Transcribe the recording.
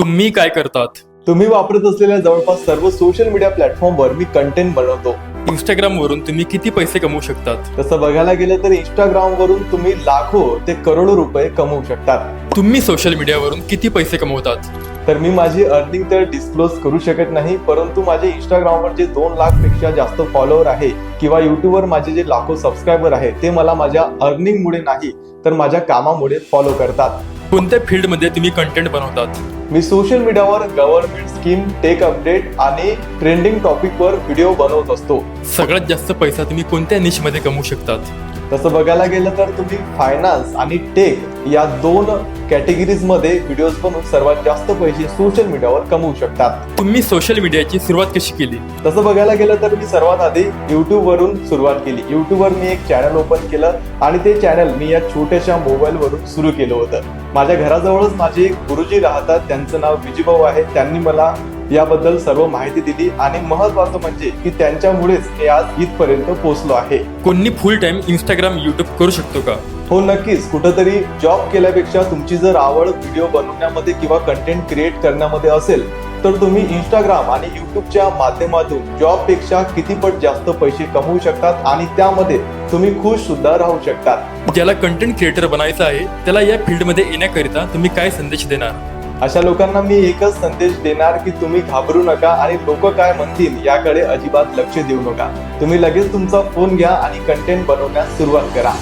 तुम्ही काय करतात? तुम्ही वापरत असलेल्या जवळपास सर्व सोशल मीडिया प्लॅटफॉर्मवर मी कंटेंट बनवतो. इंस्टाग्राम वरून तुम्ही किती पैसे कमवू शकतात? तसं बघायला गेलं तर इंस्टाग्राम वरून तुम्ही लाखो ते करोडो रुपये कमवू शकतात. तुम्ही सोशल मीडियावरून किती पैसे कमवतात? तर मी माझी अर्निंग तर डिस्क्लोज करू शकत नाही, परंतु माझे इंस्टाग्रामवर जे 2 लाख पेक्षा जास्त फॉलोअर आहे किंवा युट्यूबवर माझे जे लाखो सबस्क्रायबर आहे ते मला माझ्या अर्निंग मुळे नाही तर माझ्या कामामुळे फॉलो करतात. कोणत्या फील्डमध्ये तुम्ही कंटेंट बनवतात? मी सोशल मीडियावर गव्हर्नमेंट स्कीम, टेक अपडेट आणि ट्रेंडिंग टॉपिकवर व्हिडिओ बनवत असतो. सगळ्यात जास्त पैसा तुम्ही कोणत्या निशमध्ये कमवू शकतात? तसं बघायला गेलं तर तुम्ही फायनान्स आणि टेक या 2 कॅटेगरीज मध्ये व्हिडिओज बनवून सर्वात जास्त पैसे सोशल मीडियावर कमवू शकतात. तुम्ही सोशल मीडियाची सुरुवात कशी केली? तसं बघायला गेलं तर मी सर्वात आधी युट्यूब वरून सुरुवात केली. युट्यूबवर मी एक चॅनल ओपन केलं आणि ते चॅनल मी या छोट्याशा मोबाईल वरून सुरू केलं होतं. माझ्या घराजवळच माझे एक गुरुजी राहतात, त्यांचं नाव विजूभाऊ आहे. त्यांनी मला याबद्दल सर्व माहिती दिली आणि महत्वाचं म्हणजे की त्यांच्यामुळेच मी आज इथपर्यंत पोहोचलो आहे. कोणी फुल टाइम इंस्टाग्राम युट्यूब करू शकतो का? हो, नक्कीच. कुठंतरी जॉब केल्यापेक्षा तुमची जर आवड व्हिडिओ बनवण्यामध्ये किंवा कंटेंट क्रिएट करण्यामध्ये असेल तर तुम्ही इंस्टाग्राम आणि युट्यूबच्या माध्यमातून जॉबपेक्षा कितीपट जास्त पैसे कमवू शकतात आणि त्यामध्ये तुम्ही खुश सुद्धा राहू शकतात. ज्याला कंटेंट क्रिएटर बनायचं आहे त्याला या फील्डमध्ये येण्याकरिता तुम्ही काय संदेश देणार? अशा लोकांना मी एकच संदेश देणार की तुम्ही घाबरू नका आणि लोक काय म्हणतील याकडे अजिबात लक्ष देऊ नका. तुम्ही लगेच तुमचा फोन घ्या आणि कंटेंट बनवण्यास सुरुवात करा.